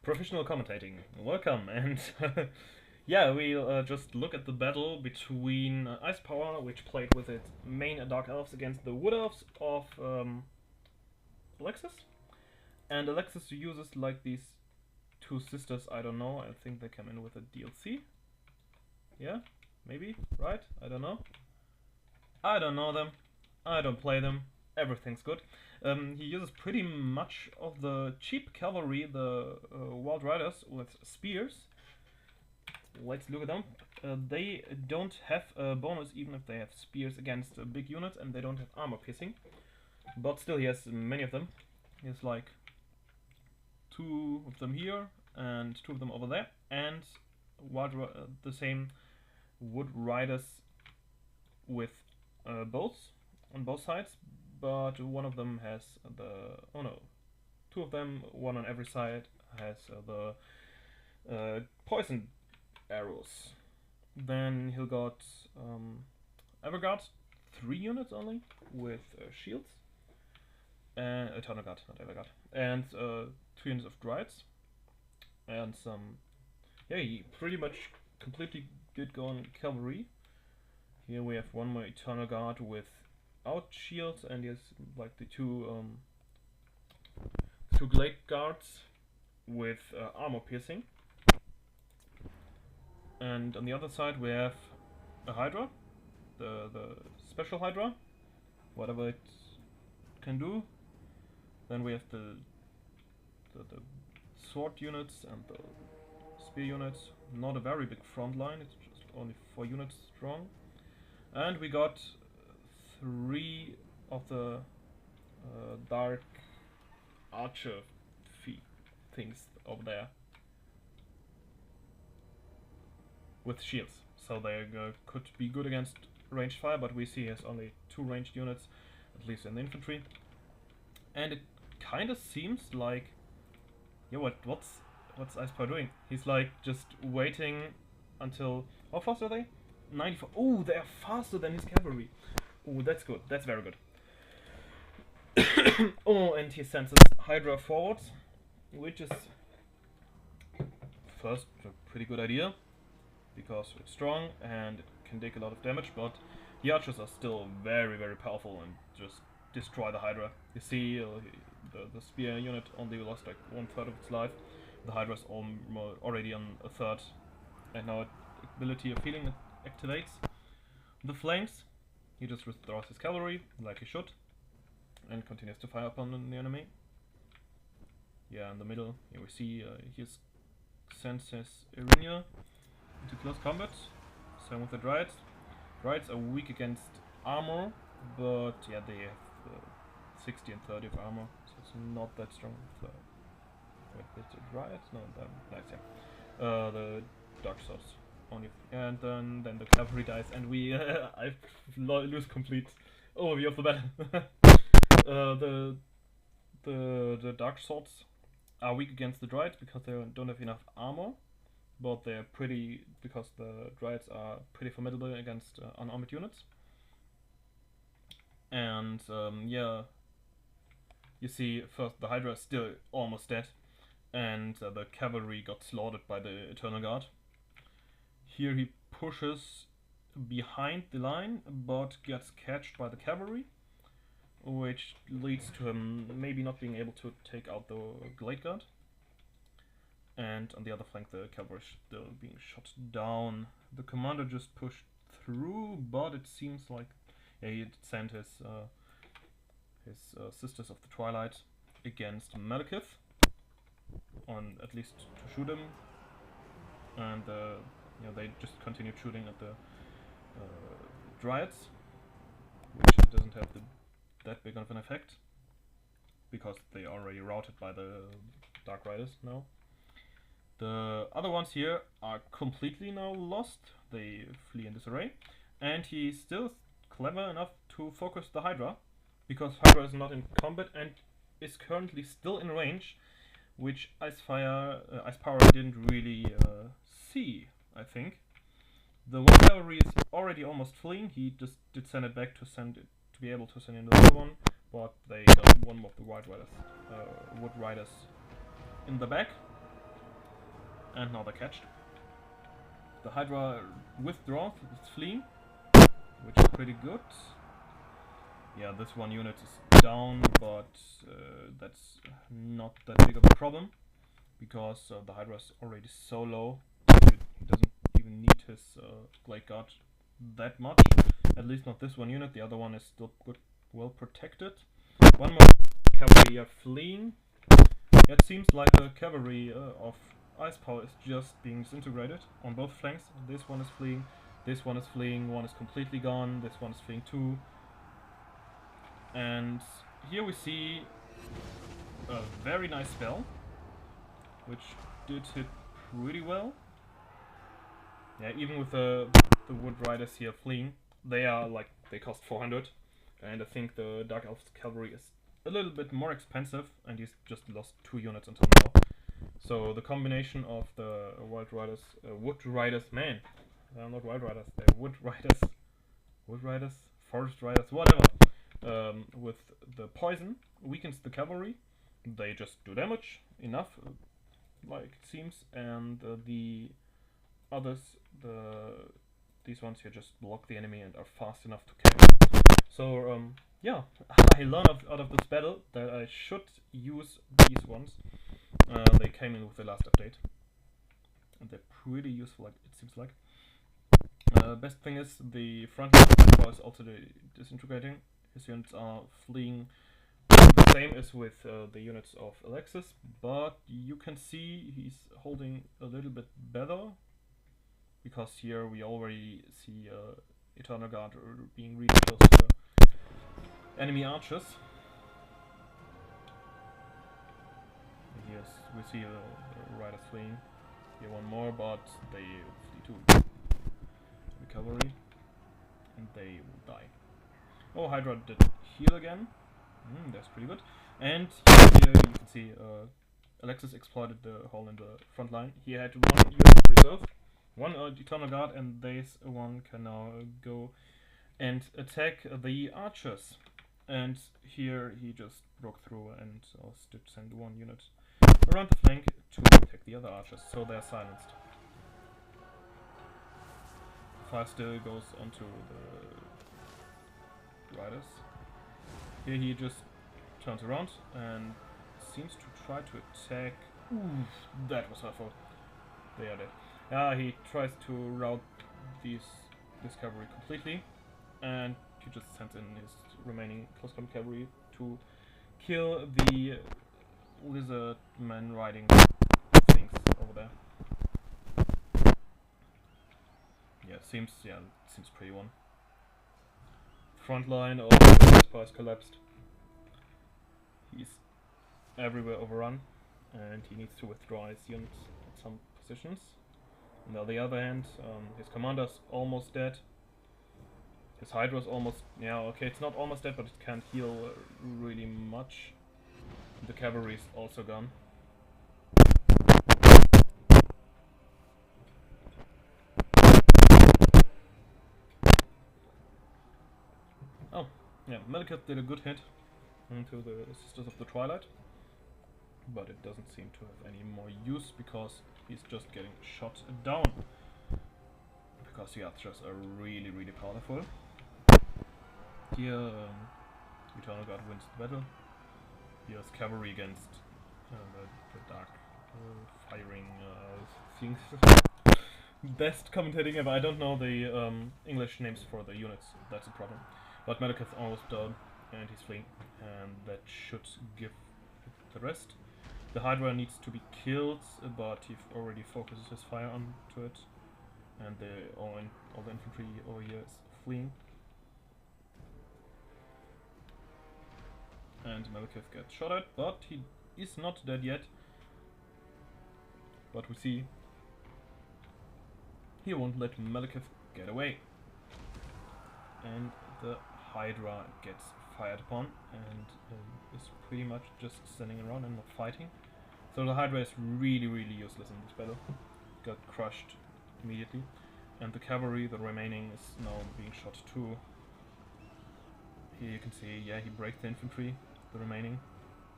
Professional commentating. Welcome, and yeah, we'll just look at the battle between Icepower, which played with its main Dark Elves against the Wood Elves of Alexis. And Alexis uses like these two sisters, I don't know, I think they come in with a DLC. Yeah, maybe, right? I don't know. I don't know them, I don't play them, everything's good. He uses pretty much of the cheap cavalry, the Wild Riders with spears. Let's look at them. They don't have a bonus even if they have spears against big units, and they don't have armor piercing. But still, he has many of them. He has like 2 of them here and 2 of them over there, and the same Wood Riders with bows on both sides. But one of them has the... oh no. 2 of them, one on every side, has the poison arrows. Then he'll got Everguard, 3 units only, with shields. And Eternal Guard, not Everguard. And 2 units of Druids. And some... yeah, he pretty much completely good going cavalry. Here we have one more Eternal Guard with out shields, and he has like the 2 Glade Guards with armor piercing. And on the other side we have a Hydra, the special Hydra, whatever it can do. Then we have the sword units and the spear units. Not a very big front line, it's just only 4 units strong. And we got 3 of the dark archer things over there with shields, so they could be good against ranged fire, but we see he has only 2 ranged units, at least in the infantry. And it kind of seems like, yeah, what's Icepower doing? He's like just waiting until... how fast are they? 94. Oh, they are faster than his cavalry. Oh, that's good. That's very good. Oh, and he sends his Hydra forwards, which is first a pretty good idea, because it's strong and it can take a lot of damage, but the archers are still very, very powerful and just destroy the Hydra. You see, the spear unit only lost like 1/3 of its life. The Hydra is already on a third, and now ability of healing activates. The flanks, he just withdraws his cavalry, like he should, and continues to fire upon the enemy. Yeah, in the middle, here we see he sends his Irinia into close combat. Same with the Druids. Druids are weak against armor, but yeah, they have 60 and 30 of armor, so it's not that strong. Wait, it's a Druids? No, nice, yeah. The Dark Swords only, and then the cavalry dies, and we I lose complete overview of the battle. The Dark Swords are weak against the Druids because they don't have enough armor, but they're pretty, because the Druids are pretty formidable against unarmored units. And yeah, you see first the Hydra is still almost dead, and the cavalry got slaughtered by the Eternal Guard. Here he pushes behind the line, but gets catched by the cavalry, which leads to him maybe not being able to take out the Glade Guard. And on the other flank, the cavalry is still being shot down. The commander just pushed through, but it seems like, yeah, he sent his Sisters of the Twilight against Malekith, on at least to shoot him, and yeah, they just continued shooting at the Dryads, which doesn't have that big of an effect, because they are already routed by the Dark Riders now. The other ones here are completely now lost, they flee in disarray, and he's still clever enough to focus the Hydra, because Hydra is not in combat and is currently still in range, which Icepower didn't really see, I think. The one cavalry is already almost fleeing. He just did send it back to be able to send in the other one, but they got one of the Wood Riders in the back. And now they're catched. The Hydra withdraws, it's fleeing, which is pretty good. Yeah, this one unit is down, but that's not that big of a problem, because the Hydra is already so low, he doesn't even need his Blade Guard that much. At least not this one unit, the other one is still good, well protected. One more cavalry are fleeing. It seems like the cavalry of Icepower is just being disintegrated on both flanks. This one is fleeing, this one is fleeing, one is completely gone, this one is fleeing too. And here we see a very nice spell, which did hit pretty well. Yeah, even with the Wood Riders here fleeing, they cost 400, and I think the Dark Elf's cavalry is a little bit more expensive, and he's just lost 2 units until now. So the combination of the Wood Riders, man, they're not Wild Riders, they're Wood Riders, Forest Riders, whatever. With the poison weakens the cavalry. They just do damage enough, like it seems, and the others, these ones here just block the enemy and are fast enough to catch. So yeah, I learned out of this battle that I should use these ones. They came in with the last update, and they're pretty useful, like it seems like. Best thing is the front line is also disintegrating. His units are fleeing, the same as with the units of Alexis, but you can see he's holding a little bit better, because here we already see Eternal Guard being really close to enemy archers. Yes, we see the riders fleeing. Here one more, but they flee too. The cavalry, and they will die. Oh, Hydra did heal again. That's pretty good. And here you can see Alexis exploited the hole in the front line. He had 1 unit reserve, 1 Eternal Guard, and this one can now go and attack the archers. And here he just broke through and did send 1 unit around the flank to attack the other archers, so they're silenced. The fire still goes onto the riders. Here he just turns around and seems to try to attack. Ooh, that was hurtful. They are dead. He tries to rout this cavalry completely, and he just sends in his remaining close combat cavalry to kill the lizard men riding things over there. Yeah, seems pretty one. Front line of Icepower is collapsed. He's everywhere overrun, and he needs to withdraw his units at some positions. And on the other hand, his commander's almost dead. His Hydra's almost, yeah, okay, it's not almost dead, but it can't heal really much. The cavalry's also gone. Oh, yeah, Malekith did a good hit into the Sisters of the Twilight, but it doesn't seem to have any more use because he's just getting shot down. Because the archers are really, really powerful. Here, Eternal Guard wins the battle. Here's cavalry against the dark firing things. Best commentating ever. I don't know the English names for the units, that's a problem. But Malekith's almost done, and he's fleeing, and that should give the rest. The Hydra needs to be killed, but he already focuses his fire onto it, and all the infantry over here is fleeing. And Malekith gets shot at, but he is not dead yet. But we see he won't let Malekith get away. And the Hydra gets fired upon and is pretty much just standing around and not fighting. So the Hydra is really, really useless in this battle. Got crushed immediately. And the cavalry, the remaining, is now being shot too. Here you can see, yeah, he breaks the infantry, the remaining,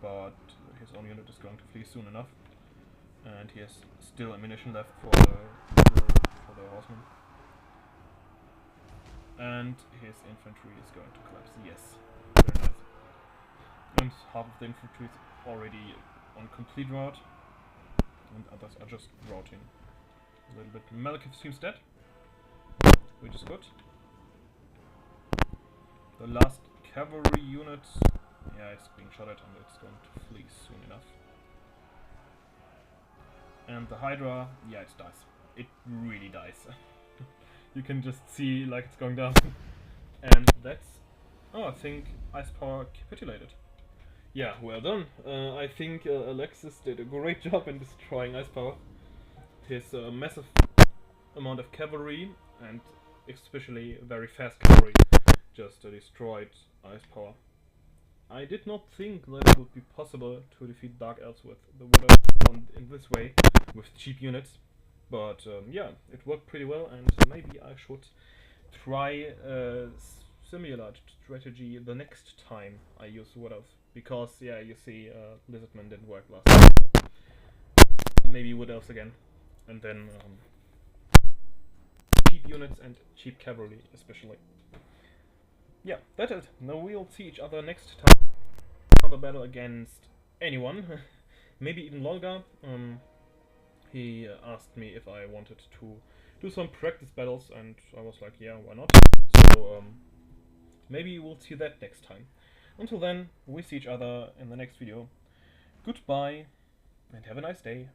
but his own unit is going to flee soon enough. And he has still ammunition left for the horseman. And his infantry is going to collapse. Yes, very nice. And half of the infantry is already on complete rout, and others are just routing a little bit. Malekith seems dead, which is good. The last cavalry unit, yeah, it's being shot at and it's going to flee soon enough. And the Hydra, yeah, it dies. It really dies. You can just see like it's going down. And that's... oh, I think Icepower capitulated. Yeah, well done. I think Alexis did a great job in destroying Icepower. His massive amount of cavalry, and especially very fast cavalry, just destroyed Icepower. I did not think that it would be possible to defeat Dark Elves with the Widow in this way, with cheap units. But yeah, it worked pretty well, and maybe I should try a similar strategy the next time I use Wood Elves. Because, yeah, you see, Lizardmen didn't work last time. So maybe Wood Elves again. And then cheap units and cheap cavalry, especially. Yeah, that's it. Now we'll see each other next time. Another battle against anyone. Maybe even Lolga. He asked me if I wanted to do some practice battles, and I was like, yeah, why not? So maybe we'll see that next time. Until then, we see each other in the next video. Goodbye, and have a nice day.